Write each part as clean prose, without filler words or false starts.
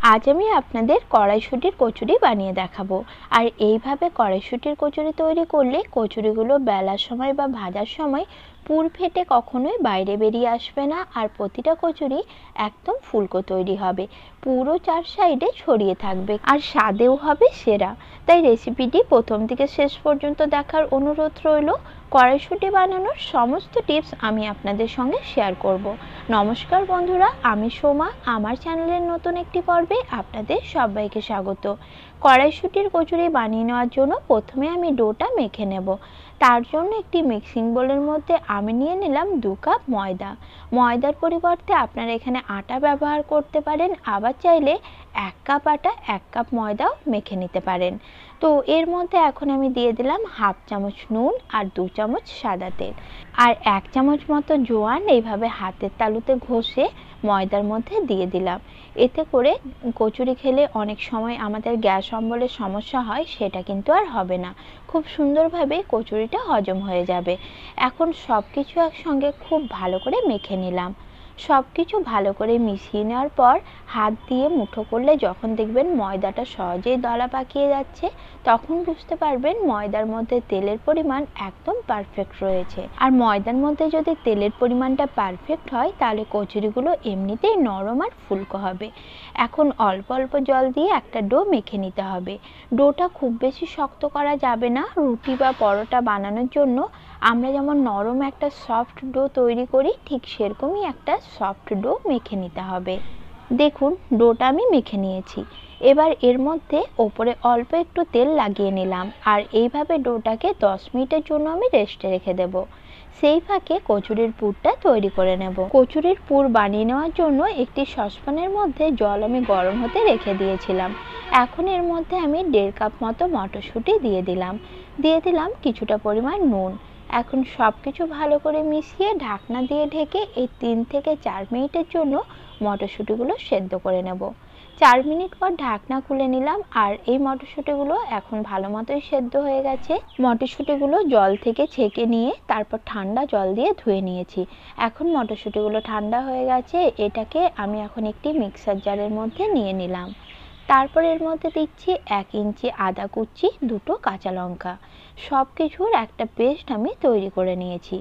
আজ আমি আপনাদের কড়াইশুঁটির কচুরি বানিয়ে দেখাবো। আর এইভাবে কড়াইশুঁটির কচুরি তৈরি করলে কচুরিগুলো বেলার সময় বা ভাজার সময় পুর ফেটে কখনোই বাইরে বেরিয়ে আসবে না, আর প্রতিটা কচুরি একদম ফুলকো তৈরি হবে, পুরো চার সাইডে ছড়িয়ে থাকবে আর স্বাদেও হবে সেরা। তাই রেসিপিটি প্রথম থেকে শেষ পর্যন্ত দেখার অনুরোধ রইল। কড়াইশুঁটি বানানোর সমস্ত টিপস আমি আপনাদের সঙ্গে শেয়ার করব। নমস্কার বন্ধুরা, আমি সোমা। আমার চ্যানেলের নতুন একটি পর্বে আপনাদের সবাইকে স্বাগত। কড়াইশুঁটির কচুরি বানিয়ে নেওয়ার জন্য প্রথমে আমি ডোটা মেখে নেব। তার জন্য একটি মিক্সিং বোলের মধ্যে আমি নিয়ে নিলাম 2 কাপ ময়দা। ময়দার পরিবর্তে আপনারা এখানে আটা ব্যবহার করতে পারেন, আবার চাইলে 1 কাপ আটা 1 কাপ ময়দাও মেখে নিতে পারেন। তো এর মধ্যে এখন আমি দিয়ে দিলাম হাফ চামচ নুন আর 2 চামচ সাদা তেল আর 1 চামচ মতো জোয়ান এইভাবে হাতের তালুতে ঘষে ময়দার মধ্যে দিয়ে দিলাম। এতে করে কচুরি খেলে অনেক সময় আমাদের গ্যাস অম্বলের সমস্যা হয়, সেটা কিন্তু আর হবে না। খুব সুন্দরভাবে কচুরিটা হজম হয়ে যাবে। এখন সব কিছু একসঙ্গে খুব ভালো করে মেখে নিলাম। সব কিছু ভালো করে মিশিয়ে নেওয়ার পর হাত দিয়ে মুঠো করলে যখন দেখবেন ময়দাটা সহজেই দলা পাকিয়ে যাচ্ছে, তখন বুঝতে পারবেন ময়দার মধ্যে তেলের পরিমাণ একদম পারফেক্ট রয়েছে। আর ময়দার মধ্যে যদি তেলের পরিমাণটা পারফেক্ট হয় তাহলে কচুরিগুলো এমনিতেই নরম আর ফুলকো হবে। এখন অল্প অল্প জল দিয়ে একটা ডো মেখে নিতে হবে। ডোটা খুব বেশি শক্ত করা যাবে না। রুটি বা পরোটা বানানোর জন্য আমরা যেমন নরম একটা সফট ডো তৈরি করি, ঠিক সেরকমই একটা সফট ডো মেখে নিতে হবে। দেখুন ডোটা আমি মেখে নিয়েছি। এবার এর মধ্যে ওপরে অল্প একটু তেল লাগিয়ে নিলাম আর এইভাবে ডোটাকে 10 মিনিটের জন্য আমি রেস্টে রেখে দেব। সেই ফাঁকে কচুরির পুরটা তৈরি করে নেব। কচুরির পুর বানিয়ে নেওয়ার জন্য একটি সসপ্যানের মধ্যে জল আমি গরম হতে রেখে দিয়েছিলাম। এখন এর মধ্যে আমি 1.5 কাপ মতো মটরশুঁটি দিয়ে দিলাম কিছুটা পরিমাণ নুন। এখন সব কিছু ভালো করে মিশিয়ে ঢাকনা দিয়ে ঢেকে এই 3 থেকে 4 মিনিটের জন্য মটরশুঁটিগুলো সেদ্ধ করে নেব। 4 মিনিট পর ঢাকনা খুলে নিলাম আর এই মটরশুঁটিগুলো এখন ভালো মতোই সেদ্ধ হয়ে গেছে। মটরশুঁটিগুলো জল থেকে ছেঁকে নিয়ে তারপর ঠান্ডা জল দিয়ে ধুয়ে নিয়েছি। এখন মটরশুঁটিগুলো ঠান্ডা হয়ে গেছে, এটাকে আমি এখন একটি মিক্সার জারের মধ্যে নিয়ে নিলাম। তারপর এর মধ্যে দিচ্ছি 1 ইঞ্চি আদা কুচি, 2টো কাঁচা লঙ্কা। সব কিছুর একটা পেস্ট আমি তৈরি করে নিয়েছি।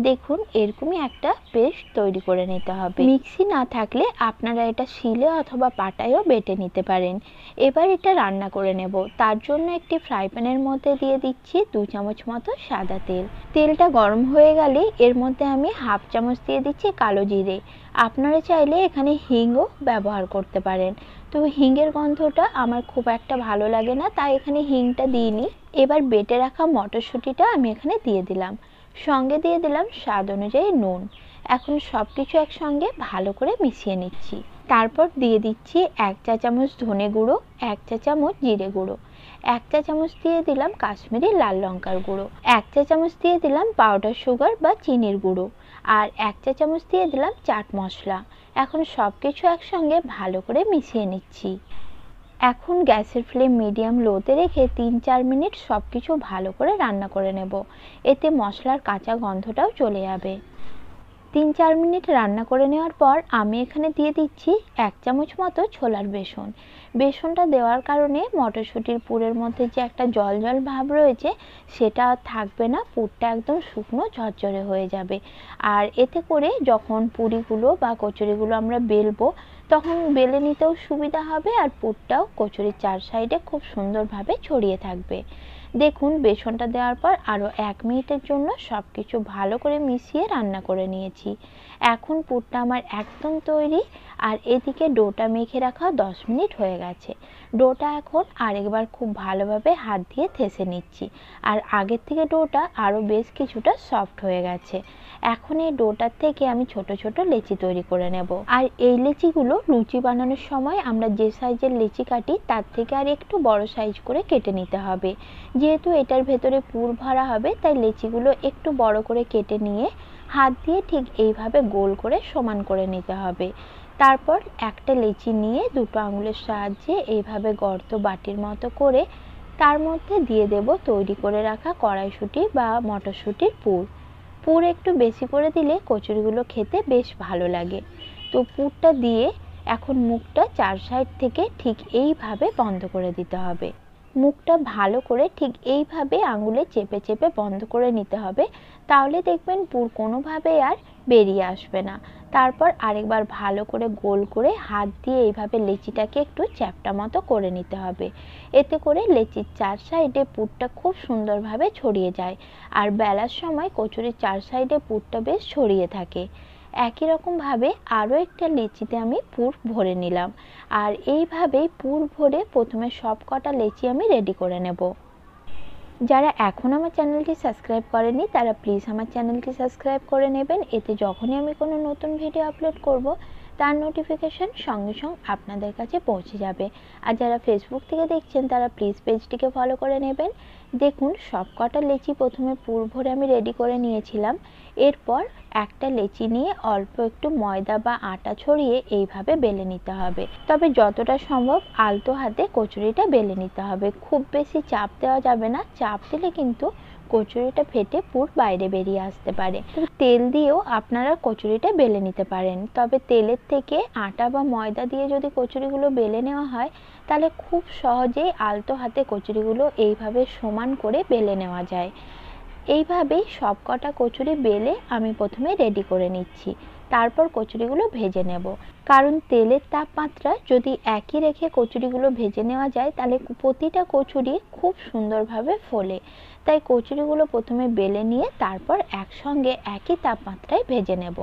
দেখুন এরকমই একটা পেস্ট তৈরি করে নিতে হবে। মিক্সি না থাকলে আপনারা এটা শিলে অথবা পাটায়ও বেটে নিতে পারেন। এবার এটা রান্না করে নেব। তার জন্য একটি ফ্রাই প্যানের মধ্যে দিয়ে দিচ্ছি 2 চামচ মতো সাদা তেল। তেলটা গরম হয়ে গেলে এর মধ্যে আমি হাফ চামচ দিয়ে দিচ্ছি কালো জিরে। আপনারা চাইলে এখানে হিংও ব্যবহার করতে পারেন। তো হিঙের গন্ধটা আমার খুব একটা ভালো লাগে না, তাই এখানে হিংটা দিইনি। এবার বেটে রাখা মটরশুঁটিটা আমি এখানে দিয়ে দিলাম, সঙ্গে দিয়ে দিলাম স্বাদ অনুযায়ী নুন। এখন সব কিছু একসঙ্গে ভালো করে মিশিয়ে নিচ্ছি। তারপর দিয়ে দিচ্ছি 1 চা চামচ ধনে গুঁড়ো, 1 চা চামচ জিরে গুঁড়ো, 1 চা চামচ দিয়ে দিলাম কাশ্মীরি লাল লঙ্কার গুঁড়ো, 1 চা চামচ দিয়ে দিলাম পাউডার সুগার বা চিনির গুঁড়ো আর 1 চা চামচ দিয়ে দিলাম চাট মশলা। এখন সব কিছু একসঙ্গে ভালো করে মিশিয়ে নিচ্ছি। এখন গ্যাসের ফ্লেম মিডিয়াম লোতে রেখে 3-4 মিনিট সব কিছু ভালো করে রান্না করে নেব। এতে মশলার কাঁচা গন্ধটাও চলে যাবে। 3-4 মিনিট রান্না করে নেওয়ার পর আমি এখানে দিয়ে দিচ্ছি 1 চামচ মতো ছোলার বেসন। বেসনটা দেওয়ার কারণে মটরশুঁটির পুরের মধ্যে যে একটা জল জল ভাব রয়েছে সেটা আর থাকবে না, পুরটা একদম শুকনো ঝরঝরে হয়ে যাবে। আর এতে করে যখন পুরিগুলো বা কচুরিগুলো আমরা বেলবো তখন বেলে নিতেও সুবিধা হবে আর পুরটাও কচুরির চার সাইডে খুব সুন্দরভাবে ছড়িয়ে থাকবে। দেখুন বেসনটা দেওয়ার পর আরও 1 মিনিটের জন্য সব কিছু ভালো করে মিশিয়ে রান্না করে নিয়েছি। এখন পুরটা আমার একদম তৈরি আর এদিকে ডোটা মেখে রাখা 10 মিনিট হয়ে গেছে। ডোটা এখন আরেকবার খুব ভালোভাবে হাত দিয়ে থেসে নিচ্ছি আর আগের থেকে ডোটা আরও বেশ কিছুটা সফট হয়ে গেছে। এখন এই ডোটার থেকে আমি ছোট ছোট লেচি তৈরি করে নেব। আর এই লেচিগুলো লুচি বানানোর সময় আমরা যে সাইজের লেচি কাটি তার থেকে আর একটু বড় সাইজ করে কেটে নিতে হবে। যেহেতু এটার ভেতরে পুর ভরা হবে তাই লেচিগুলো একটু বড় করে কেটে নিয়ে হাত দিয়ে ঠিক এইভাবে গোল করে সমান করে নিতে হবে। তারপর একটা লেচি নিয়ে 2টো আঙুলের সাহায্যে এইভাবে গর্ত বাটির মতো করে তার মধ্যে দিয়ে দেব তৈরি করে রাখা কড়াইশুঁটি বা মটরশুঁটির পুর। পুর একটু বেশি করে দিলে কচুরিগুলো খেতে বেশ ভালো লাগে। তো পুরটা দিয়ে এখন মুখটা 4 সাইড থেকে ঠিক এইভাবে বন্ধ করে দিতে হবে। মুখটা ভালো করে ঠিক এইভাবে আঙুলে চেপে চেপে বন্ধ করে নিতে হবে, তাহলে দেখবেন পুর কোনোভাবেই আর বেরিয়ে আসবে না। তারপর আরেকবার ভালো করে গোল করে হাত দিয়ে এইভাবে লেচিটাকে একটু চ্যাপ্টা মতো করে নিতে হবে। এতে করে লেচির 4 সাইডে পুরটা খুব সুন্দরভাবে ছড়িয়ে যায়, আর বেলার সময় কচুরির 4 সাইডে পুরটা বেশ ছড়িয়ে থাকে। একই রকমভাবে আরও একটা লেচিতে আমি পুর ভরে নিলাম, আর এইভাবেই পুর ভরে প্রথমে সব কটা লেচি আমি রেডি করে নেব। যারা এখন আমার চ্যানেলটি সাবস্ক্রাইব করেনি তারা প্লিজ আমার চ্যানেলটি সাবস্ক্রাইব করে নেবেন, এতে যখনই আমি কোনো নতুন ভিডিও আপলোড করব তার নোটিফিকেশন সঙ্গে সঙ্গে আপনাদের কাছে পৌঁছে যাবে। আর যারা ফেসবুক থেকে দেখছেন তারা প্লিজ পেজটিকে ফলো করে নেবেন। দেখুন সব কটা লেচি প্রথমে পুর ভরে আমি রেডি করে নিয়েছিলাম। এরপর একটা লেচি নিয়ে অল্প একটু ময়দা বা আটা ছড়িয়ে এইভাবে বেলে নিতে হবে, তবে যতটা সম্ভব আলতো হাতে কচুরিটা বেলে নিতে হবে, খুব বেশি চাপ দেওয়া যাবে না, চাপ দিলে কিন্তু কচুরিটা ফেটে পুর বাইরে বেরিয়ে আসতে পারে। তেল দিয়েও আপনারা কচুরিটা বেলে নিতে পারেন, তবে তেলের থেকে আটা বা ময়দা দিয়ে যদি কচুরিগুলো বেলে নেওয়া হয় তাহলে খুব সহজেই আলতো হাতে কচুরিগুলো এইভাবে সমান করে বেলে নেওয়া যায়। এইভাবেই সব কটা কচুরি বেলে আমি প্রথমে রেডি করে নিচ্ছি, তারপর কচুরিগুলো ভেজে নেব। কারণ তেলের তাপমাত্রা যদি একই রেখে কচুরিগুলো ভেজে নেওয়া যায় তাহলে প্রতিটা কচুরি খুব সুন্দরভাবে ফোলে। তাই কচুরিগুলো প্রথমে বেলে নিয়ে তারপর একসঙ্গে একই তাপমাত্রায় ভেজে নেব।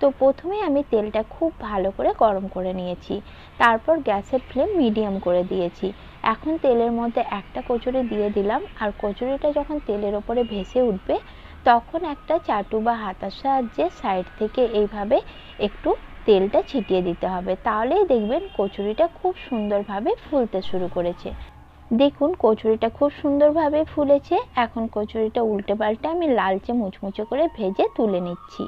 তো প্রথমে আমি তেলটা খুব ভালো করে গরম করে নিয়েছি, তারপর গ্যাসের ফ্লেম মিডিয়াম করে দিয়েছি। এখন তেলের মধ্যে একটা কচুরি দিয়ে দিলাম, আর কচুরিটা যখন তেলের ওপরে ভেসে উঠবে তখন একটা চাটু বা হাতার সাহায্যে সাইড থেকে এইভাবে একটু তেলটা ছিটিয়ে দিতে হবে, তাহলেই দেখবেন কচুরিটা খুব সুন্দরভাবে ফুলতে শুরু করেছে। দেখুন কচুরিটা খুব সুন্দরভাবে ফুলেছে। এখন কচুরিটা উল্টে পাল্টে আমি লালচে মুচমুচে করে ভেজে তুলে নিচ্ছি।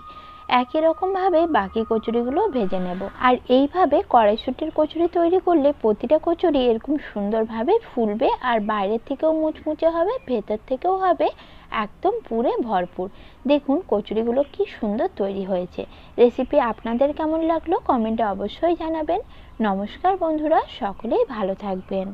একই রকমভাবে বাকি কচুরিগুলো ভেজে নেব। আর এইভাবে কড়াইশুঁটির কচুরি তৈরি করলে প্রতিটা কচুরি এরকম সুন্দরভাবে ফুলবে, আর বাইরের থেকেও মুচমুচে হবে, ভেতর থেকেও হবে একদম পুরে ভরপুর। দেখুন কচুরিগুলো কি সুন্দর তৈরি হয়েছে। রেসিপি আপনাদের কেমন লাগলো কমেন্টে অবশ্যই জানাবেন। নমস্কার বন্ধুরা, সকলেই ভালো থাকবেন।